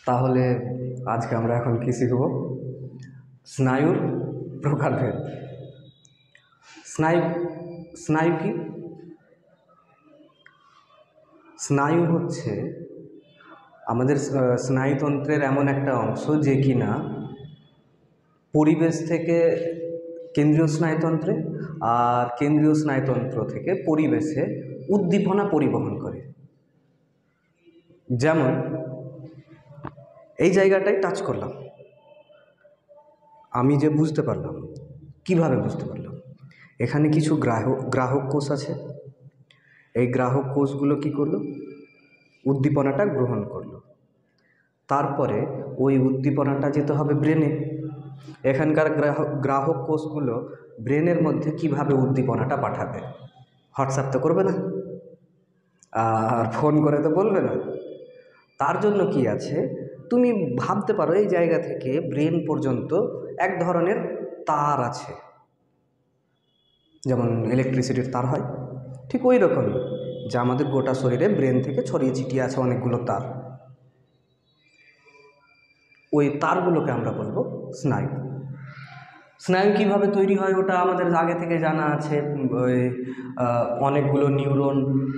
তাহলে আজকে আমরা এখন কি শিখব? স্নায়ুর প্রকারভেদ। স্নায়ু স্নায়ু কি? স্নায়ু হচ্ছে আমাদের স্নায়ুতন্ত্রের এমন একটা অংশ যে কিনা পরিবেশ থেকে কেন্দ্রীয় স্নায়ুতন্ত্রে আর কেন্দ্রীয় স্নায়ুতন্ত্র থেকে পরিবেশে উদ্দীপনা পরিবহন করে। যেমন এই জায়গাটায় টাচ করলাম, আমি যে বুঝতে পারলাম, কিভাবে বুঝতে পারলাম? এখানে কিছু গ্রাহক কোষ আছে। এই গ্রাহক কোষগুলো কি করলো? উদ্দীপনাটা গ্রহণ করলো। তারপরে ওই উদ্দীপনাটা যেতে হবে ব্রেনে। এখানকার গ্রাহক কোষগুলো ব্রেনের মধ্যে কিভাবে উদ্দীপনাটা পাঠাবে? হোয়াটসঅ্যাপ তো করবে না, আর ফোন করে তো বলবে না। তার জন্য কি আছে, তুমি ভাবতে পারো এই জায়গা থেকে ব্রেন পর্যন্ত এক ধরনের তার আছে, যেমন ইলেকট্রিসিটির তার হয়, ঠিক ওই রকমই যা আমাদের গোটা শরীরে ব্রেন থেকে ছড়িয়ে ছিটিয়ে আছে অনেকগুলো তার। ওই তারগুলোকে আমরা বলবো স্নায়ু। স্নায়ু কীভাবে তৈরি হয় ওটা আমাদের আগে থেকে জানা আছে। ওই অনেকগুলো নিউরন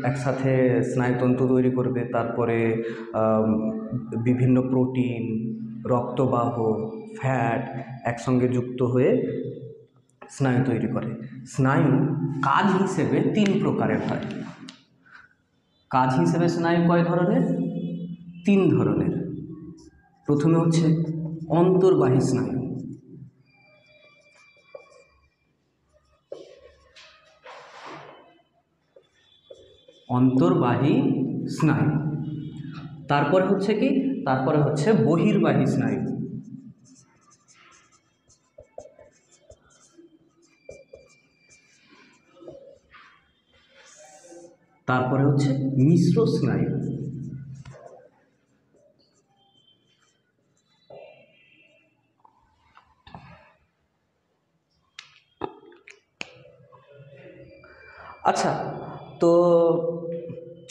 একসাথে স্নায়ুতন্ত্র তৈরি করবে, তারপরে বিভিন্ন প্রোটিন, রক্তবাহ, ফ্যাট একসঙ্গে যুক্ত হয়ে স্নায়ু তৈরি করে। স্নায়ু কাজ হিসেবে 3 প্রকারের হয়। কাজ হিসেবে স্নায়ু কয় ধরনের? 3 ধরনের। প্রথমে হচ্ছে অন্তর্বাহী স্নায়ু। অন্তর্বাহী স্নায়ু। তারপরে হচ্ছে কি? তারপরে হচ্ছে বহির্বাহী স্নায়ু। তারপরে হচ্ছে মিশ্র স্নায়ু। আচ্ছা, তো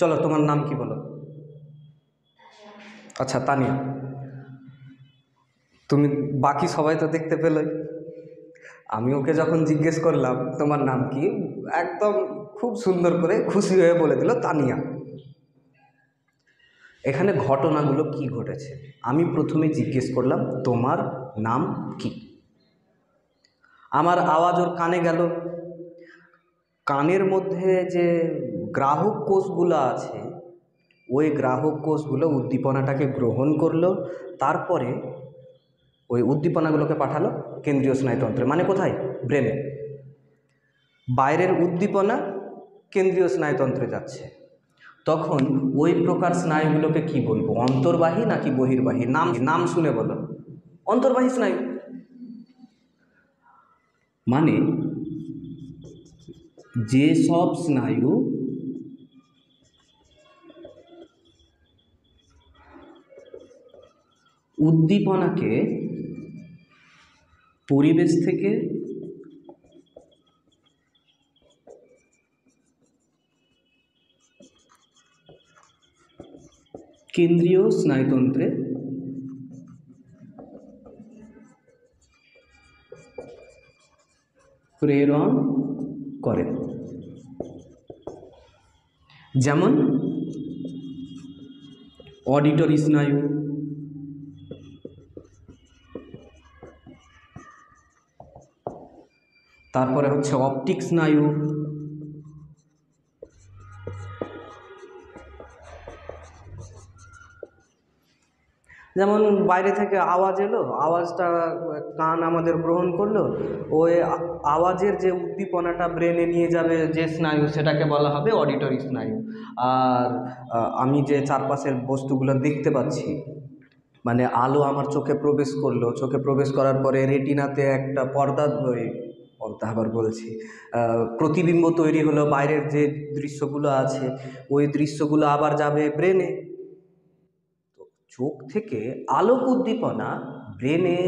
চলো, তোমার নাম কি বলো? আচ্ছা, তানিয়া। তুমি, বাকি সবাই তো দেখতে পেলে। আমি ওকে যখন জিজ্ঞেস করলাম তোমার নাম কি, একদম খুব সুন্দর করে খুশি হয়ে বলে দিল তানিয়া। এখানে ঘটনাগুলো কি ঘটেছে? আমি প্রথমে জিজ্ঞেস করলাম তোমার নাম কি। আমার আওয়াজ ওর কানে গেল। কানের মধ্যে যে গ্রাহক কোষগুলো আছে, ওই গ্রাহক কোষগুলো উদ্দীপনাটাকে গ্রহণ করলো। তারপরে ওই উদ্দীপনাগুলোকে পাঠালো কেন্দ্রীয় স্নায়ুতন্ত্রে, মানে কোথায়? ব্রেনে। বাইরের উদ্দীপনা কেন্দ্রীয় স্নায়ুতন্ত্রে যাচ্ছে। তখন ওই প্রকার স্নায়ুগুলোকে কি বলবো? অন্তর্বাহী নাকি বহির্বাহী? নাম শুনে বলো। অন্তর্বাহী স্নায়ু। মানে যে সব স্নায়ু উদ্দীপনাকে পরিবেশ থেকে কেন্দ্রীয় স্নায়ুতন্ত্রে প্রেরণ করে, যেমন অডিটরি স্নায়ু, তারপরে হচ্ছে অপটিক স্নায়ু, যেমন বাইরে থেকে আওয়াজ এলো, আওয়াজটা কান আমাদের গ্রহণ করলো, ওই আওয়াজের যে উদ্দীপনাটা ব্রেনে নিয়ে যাবে যে স্নায়ু, সেটাকে বলা হবে অডিটরি স্নায়ু। আর আমি যে চারপাশের বস্তুগুলো দেখতে পাচ্ছি, মানে আলো আমার চোখে প্রবেশ করলো, চোখে প্রবেশ করার পরে রেটিনাতে একটা পর্দা আবার বলছি, প্রতিবিম্ব তৈরি হলো, বাইরের যে দৃশ্যগুলো আছে ওই দৃশ্যগুলো আবার যাবে ব্রেনে। চোখ থেকে আলোক উদ্দীপনা ব্রেনে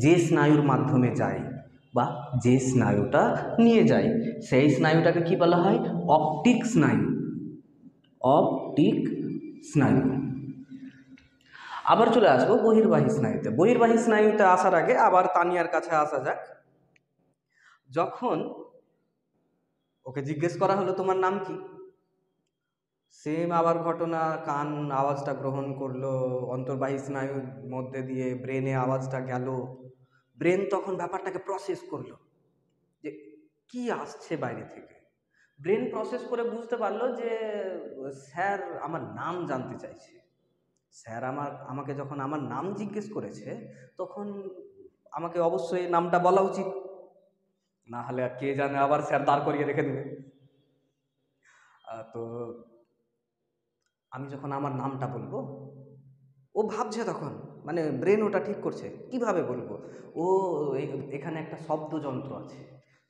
যে স্নায়ুর মাধ্যমে যায় বা যে স্নায়ুটা নিয়ে যায়, সেই স্নায়ুটাকে কি বলা হয়? অপটিক স্নায়ু। অপটিক স্নায়ু। আবার চলে আসবো বহির্বাহী স্নায়ুতে। বহির্বাহী স্নায়ুতে আসার আগে আবার তানিয়ার কাছে আসা যাক। যখন ওকে জিজ্ঞেস করা হলো তোমার নাম কি, সেম আবার ঘটনা, কান আওয়াজটা গ্রহণ করলো, অন্তর্বাহী স্নায়ুর মধ্যে দিয়ে ব্রেনে আওয়াজটা গেল, ব্রেন তখন ব্যাপারটাকে প্রসেস করলো যে কি আসছে বাইরে থেকে। ব্রেন প্রসেস করে বুঝতে পারলো যে স্যার আমার নাম জানতে চাইছে। স্যার আমাকে যখন আমার নাম জিজ্ঞেস করেছে, তখন আমাকে অবশ্যই নামটা বলা উচিত, না হলে আর কে জানে আবার স্যার দাঁড় করিয়ে রেখে দেবে। তো আমি যখন আমার নামটা বলবো, ও ভাবছে তখন, মানে ব্রেন ওটা ঠিক করছে কিভাবে বলবো। ও এখানে একটা শব্দযন্ত্র আছে,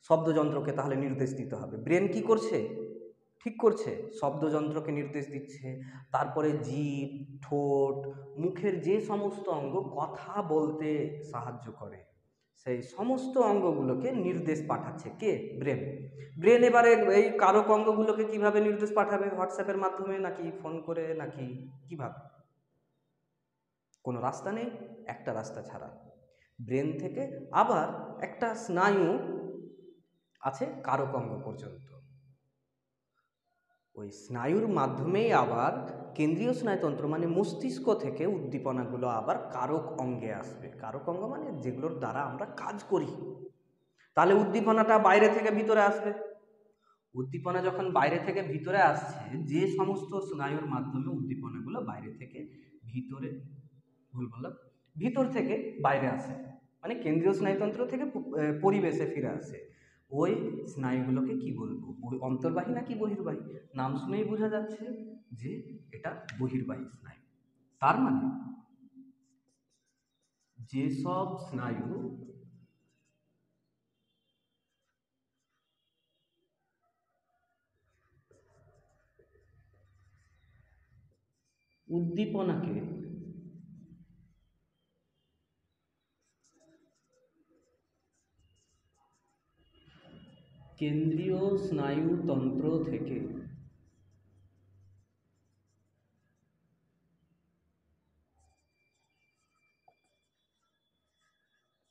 শব্দযন্ত্রকে তাহলে নির্দেশ দিতে হবে। ব্রেন কি করছে, ঠিক করছে, শব্দযন্ত্রকে নির্দেশ দিচ্ছে। তারপরে জিভ, ঠোঁট, মুখের যে সমস্ত অঙ্গ কথা বলতে সাহায্য করে, সেই সমস্ত অঙ্গগুলোকে নির্দেশ পাঠাচ্ছে কে, ব্রেন। ব্রেন এবারে এই কারক অঙ্গগুলোকে কিভাবে নির্দেশ পাঠাবে, হোয়াটসঅ্যাপের মাধ্যমে নাকি ফোন করে নাকি কিভাবে? কোনো রাস্তা নেই, একটা রাস্তা ছাড়া। ব্রেন থেকে আবার একটা স্নায়ু আছে কারক অঙ্গ পর্যন্ত, ওই স্নায়ুর মাধ্যমেই আবার কেন্দ্রীয় স্নায়ুতন্ত্র মানে মস্তিষ্ক থেকে উদ্দীপনাগুলো আবার কারক অঙ্গে আসবে। কারক অঙ্গ মানে যেগুলোর দ্বারা আমরা কাজ করি। তাহলে উদ্দীপনাটা বাইরে থেকে ভিতরে আসবে। উদ্দীপনা যখন বাইরে থেকে ভিতরে আসছে, যে সমস্ত স্নায়ুর মাধ্যমে উদ্দীপনাগুলো বাইরে থেকে ভিতরে, ভুল বললাম, ভিতর থেকে বাইরে আসে, মানে কেন্দ্রীয় স্নায়ুতন্ত্র থেকে পরিবেশে ফিরে আসে, ওই স্নায়ুগুলোকে কি বলবো, অন্তর্বাহী নাকি বহির্বাহী? নাম শুনেই বোঝা যাচ্ছে যে এটা বহির্বাহী স্নায়ু। তার মানে যেসব স্নায়ু উদ্দীপনাকে কেন্দ্রীয় স্নায়ুতন্ত্র থেকে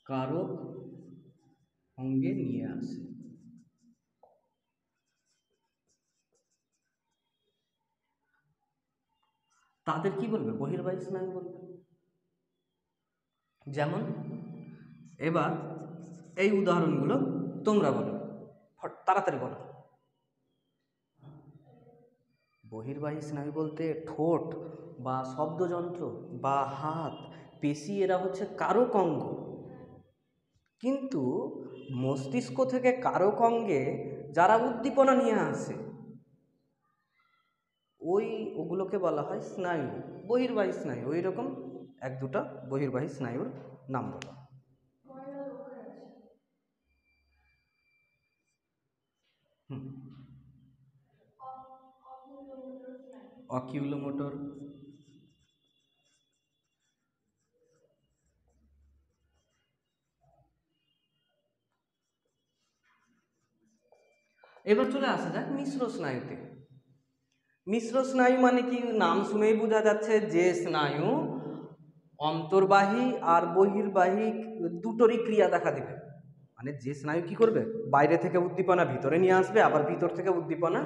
কারক অঙ্গে নিয়ে আসে, তাদের কি বলবে, বহির্বাহী স্নায়ু বলবে। যেমন এবার এই উদাহরণগুলো তোমরা বলো, তাড়াতাড়ি বলো। বহির্বাহী স্নায়ু বলতে ঠোঁট বা শব্দযন্ত্র বা হাত, পেশি, এরা হচ্ছে কারক অঙ্গ। কিন্তু মস্তিষ্ক থেকে কারক অঙ্গে যারা উদ্দীপনা নিয়ে আসে, ওগুলোকে বলা হয় স্নায়ু, বহির্বাহী স্নায়ু। ওই রকম এক দুটা বহির্বাহী স্নায়ুর নাম বলো। হুম, অকিউলোমোটর, এবার চলে আসা যাক মিশ্র স্নায়ুতে। মিশ্র স্নায়ু মানে কি, নাম শুনেই বোঝা যাচ্ছে যে স্নায়ু অন্তর্বাহী আর বহির্বাহী দুটোরই ক্রিয়া দেখা দিবে। মানে যে স্নায়ু কি করবে, বাইরে থেকে উদ্দীপনা ভিতরে নিয়ে আসবে, আবার ভিতর থেকে উদ্দীপনা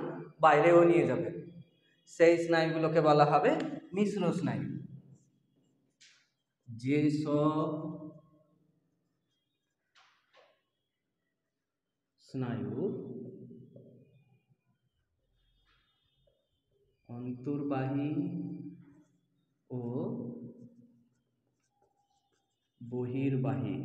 বাইরেও নিয়ে যাবে, সেই স্নায়ুগুলোকে বলা হবে মিশ্র স্নায়ু। যেসব স্নায়ু অন্তর্বাহী ও বহির্বাহী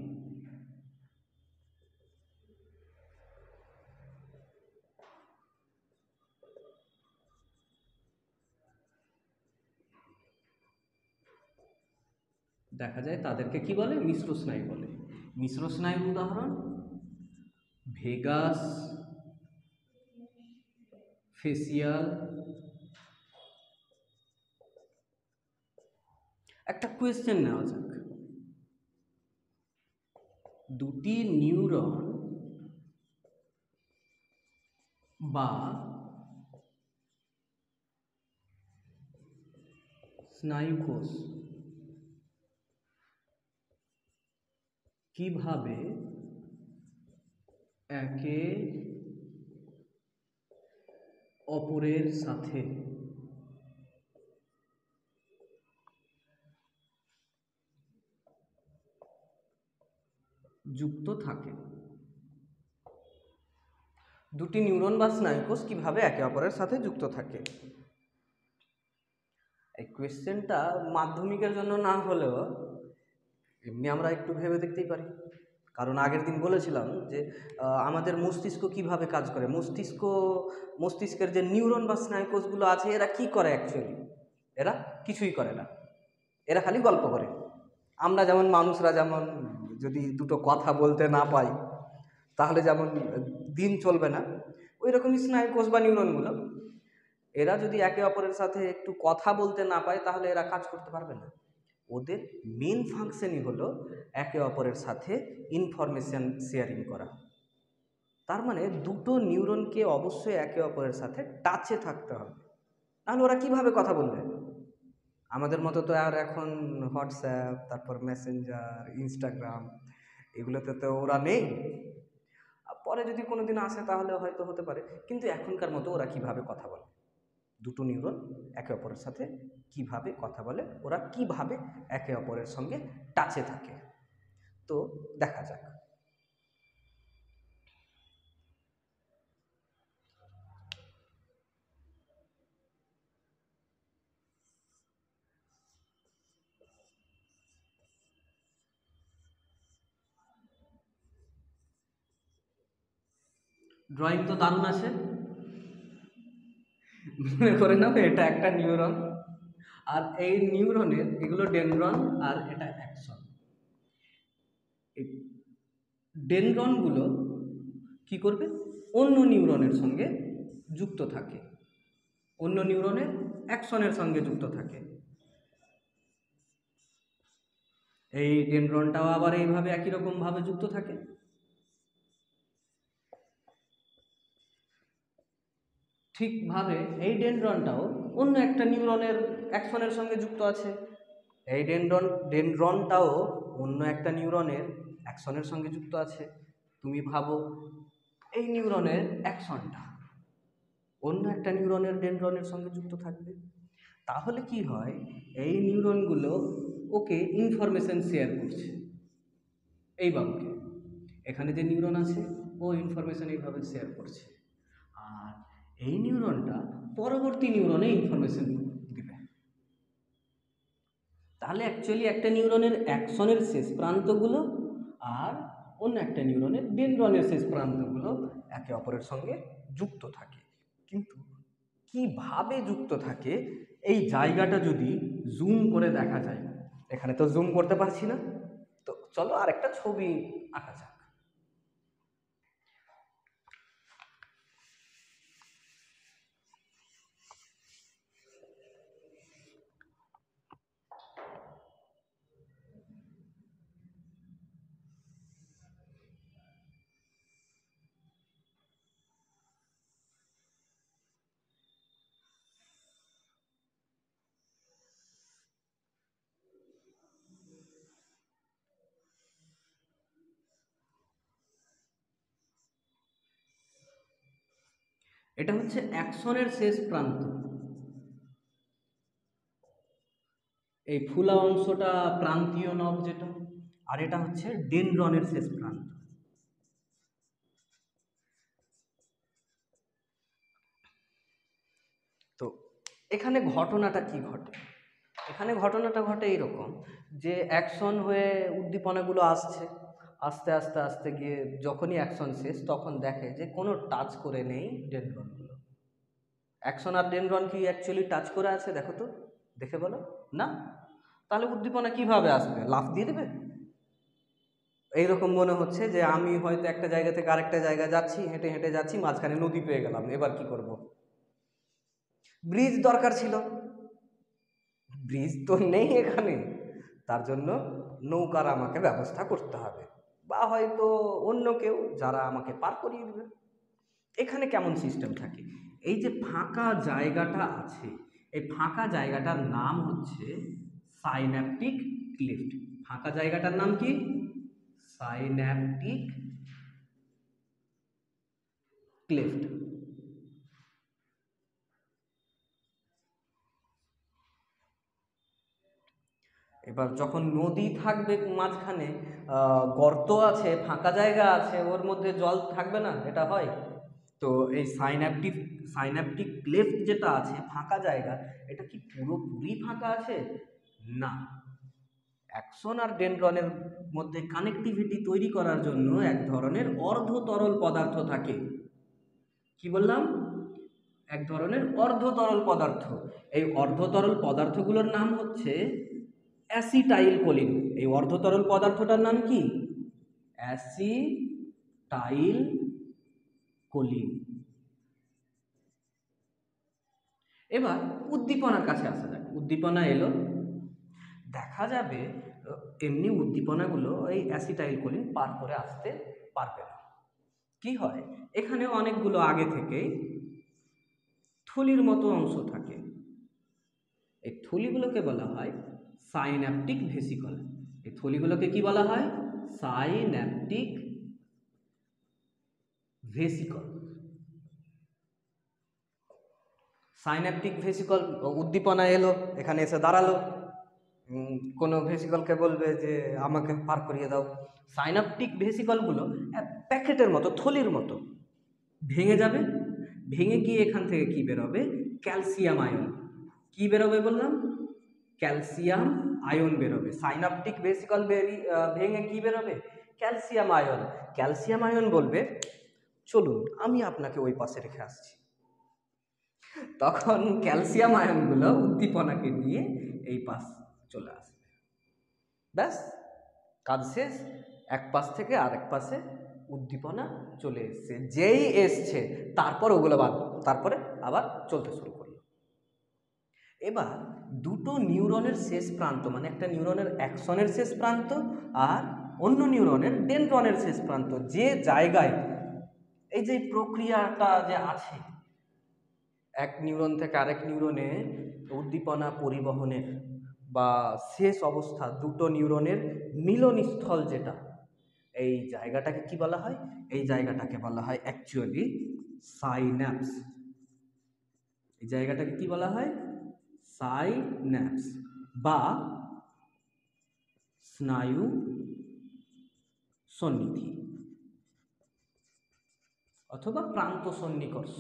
দেখা যায়, তাদেরকে কি বলে, মিশ্র স্নায়ু বলে। মিশ্র স্নায়ুর উদাহরণ ভেগাস, ফেসিয়াল। একটা কোয়েশ্চেন নেওয়া যাক, দুটি নিউরন বা স্নায়ুকোষ কিভাবে একে অপরের সাথে যুক্ত থাকে। দুটি নিউরন বা স্নায়ুকোষ কিভাবে একে অপরের সাথে যুক্ত থাকে। এই কোয়েশ্চেনটা মাধ্যমিকের জন্য না হলেও এমনি আমরা একটু ভেবে দেখতেই পারি, কারণ আগের দিন বলেছিলাম যে আমাদের মস্তিষ্ক কিভাবে কাজ করে। মস্তিষ্কের যে নিউরন বা স্নায়ুকোষগুলো আছে এরা কি করে অ্যাকচুয়ালি? এরা কিছুই করে না, এরা খালি গল্প করে। আমরা যেমন মানুষরা যেমন যদি দুটো কথা বলতে না পাই তাহলে যেমন দিন চলবে না, ওই রকমই স্নায়ুকোষ বা নিউরনগুলো, এরা যদি একে অপরের সাথে একটু কথা বলতে না পায় তাহলে এরা কাজ করতে পারবে না। ওদের মেন ফাংশনই হলো একে অপরের সাথে ইনফরমেশন শেয়ারিং করা। তার মানে দুটো নিউরনকে অবশ্যই একে অপরের সাথে টাচে থাকতে হবে, নাহলে ওরা কিভাবে কথা বলবে? আমাদের মতো তো আর এখন হোয়াটসঅ্যাপ, তারপর মেসেঞ্জার, ইনস্টাগ্রাম, এগুলোতে তো ওরা নেই। পরে যদি কোনো দিন আসে তাহলে হয়তো হতে পারে, কিন্তু এখনকার মতো ওরা কিভাবে কথা বলে? দুটো নিউরন একে অপরের সাথে কিভাবে কথা বলে, ওরা কিভাবে একে অপরের সঙ্গে টাচে থাকে, তো দেখা যাক। ড্রয়িং তো দারুণ আছে, মনে করে নাও এটা একটা নিউরন, আর এই নিউরনের এগুলো ডেনড্রন আর এটা অ্যাক্সন। এই ডেনড্রনগুলো কি করবে? অন্য নিউরনের সঙ্গে যুক্ত থাকে, অন্য নিউরনের অ্যাকশনের সঙ্গে যুক্ত থাকে। এই ডেনড্রনটাও আবার এইভাবে একই রকমভাবে যুক্ত থাকে। ঠিকভাবে এই ডেনড্রনটাও অন্য একটা নিউরনের অ্যাকশনের সঙ্গে যুক্ত আছে। এই ডেনড্রনটাও অন্য একটা নিউরনের অ্যাকশনের সঙ্গে যুক্ত আছে। তুমি ভাবো এই নিউরনের অ্যাকশনটা অন্য একটা নিউরনের ডেনড্রনের সঙ্গে যুক্ত থাকবে, তাহলে কি হয়? এই নিউরনগুলো ওকে ইনফরমেশন শেয়ার করছে এই বাবুকে, এখানে যে নিউরন আছে ও ইনফরমেশন এইভাবে শেয়ার করছে, আর এই নিউরনটা পরবর্তী নিউরনে ইনফরমেশন দিবে। তাহলে অ্যাকচুয়ালি একটা নিউরনের অ্যাকশনের শেষ প্রান্তগুলো আর অন্য একটা নিউরনের ডেনড্রনের শেষ প্রান্তগুলো একে অপরের সঙ্গে যুক্ত থাকে। কিন্তু কিভাবে যুক্ত থাকে এই জায়গাটা যদি জুম করে দেখা যায়, এখানে তো জুম করতে পারছি না, তো চলো আর একটা ছবি আঁকা যাক। এটা হচ্ছে অ্যাকশনের শেষ প্রান্ত, এই ফুলা অংশটা প্রান্তীয় নব যেটা, আর এটা হচ্ছে ডেনড্রনের শেষ প্রান্ত। তো এখানে ঘটনাটা কি ঘটে? এখানে ঘটনাটা ঘটে এইরকম যে অ্যাকশন হয়ে উদ্দীপনাগুলো আসছে, আস্তে আস্তে আস্তে গিয়ে যখনই অ্যাকশন শেষ তখন দেখে যে কোনো টাচ করে নেই ডেনড্রনগুলো। অ্যাকশন আর ডেনড্রন কি অ্যাকচুয়ালি টাচ করে আছে? দেখো তো, দেখে বলো না। তাহলে উদ্দীপনা কিভাবে আসবে? লাফ দিয়ে দেবে? এইরকম মনে হচ্ছে যে আমি হয়তো একটা জায়গা থেকে আরেকটা জায়গায় যাচ্ছি, হেঁটে হেঁটে যাচ্ছি, মাঝখানে নদী পেয়ে গেলাম, এবার কি করব? ব্রিজ দরকার ছিল, ব্রিজ তো নেই এখানে, তার জন্য নৌকার আমাকে ব্যবস্থা করতে হবে, বা হয়তো অন্য কেউ যারা আমাকে পার করিয়ে দেবে। এখানে কেমন সিস্টেম থাকে? এই যে ফাঁকা জায়গাটা আছে, এই ফাঁকা জায়গাটার নাম হচ্ছে সাইন্যাপটিক ক্লিফট। ফাঁকা জায়গাটার নাম কি? Synaptic cleft. এবার যখন নদী থাকবে মাঝখানে, গর্ত আছে, ফাঁকা জায়গা আছে, ওর মধ্যে জল থাকবে না, এটা হয়। তো এই সাইন্যাপটিক ক্লেফট যেটা আছে ফাঁকা জায়গা, এটা কি পুরোপুরি ফাঁকা আছে? না, অ্যাক্সন আর ডেনড্রনের মধ্যে কানেক্টিভিটি তৈরি করার জন্য এক ধরনের অর্ধ তরল পদার্থ থাকে। কি বললাম? এক ধরনের অর্ধ তরল পদার্থ। এই অর্ধ তরল পদার্থগুলোর নাম হচ্ছে অ্যাসিটাইল কোলিন। এই অর্ধ তরল পদার্থটার নাম কি? Acetylcholine. এবার উদ্দীপনার কাছে আসা যাক। উদ্দীপনা এলো, দেখা যাবে এমনি উদ্দীপনাগুলো এই অ্যাসিটাইল কোলিন পার করে আসতে পারবে না। কি হয়, এখানে অনেকগুলো আগে থেকেই থলির মতো অংশ থাকে। এই থলিগুলোকে বলা হয় সাইন্যাপটিক ভেসিকল। এই থলিগুলোকে কি বলা হয়? Synaptic vesicle. সাইন্যাপটিক ভেসিকল, উদ্দীপনা এলো, এখানে এসে দাঁড়ালো, কোনো ভেসিকলকে বলবে যে আমাকে পার করিয়ে দাও। সাইন্যাপটিক ভেসিকলগুলো প্যাকেটের মতো, থলির মতো ভেঙে যাবে। ভেঙে গিয়ে এখান থেকে কি বেরোবে? Calcium ion. কি বেরোবে বললাম? ক্যালসিয়াম আয়ন বেরোবে। সাইন্যাপটিক ভেসিকল ভেঙে কি বেরোবে? Calcium ion. ক্যালসিয়াম আয়ন বলবে চলুন আমি আপনাকে ওই পাশে রেখে আসছি। তখন ক্যালসিয়াম আয়নগুলো উদ্দীপনাকে নিয়ে এই পাশ চলে আসবে। ব্যাস, কাজ শেষ। এক পাশ থেকে আরেক পাশে উদ্দীপনা চলে এসছে। যেই এসছে তারপর ওগুলো বাদ, তারপরে আবার চলতে শুরু করলো। এবার দুটো নিউরনের শেষ প্রান্ত, মানে একটা নিউরনের অ্যাকশনের শেষ প্রান্ত আর অন্য নিউরনের ডেনড্রনের শেষ প্রান্ত, যে জায়গায় এই যে প্রক্রিয়াটা যে আছে এক নিউরন থেকে আরেক নিউরনে উদ্দীপনা পরিবহনের বা শেষ অবস্থা, দুটো নিউরনের মিলনস্থল যেটা, এই জায়গাটাকে কি বলা হয়? এই জায়গাটাকে বলা হয় অ্যাকচুয়ালি সাইন্যাপস। এই জায়গাটাকে কি বলা হয়? সাইন্যাপস বা স্নায়ু সন্নিধি অথবা প্রান্ত সন্নিকর্ষ।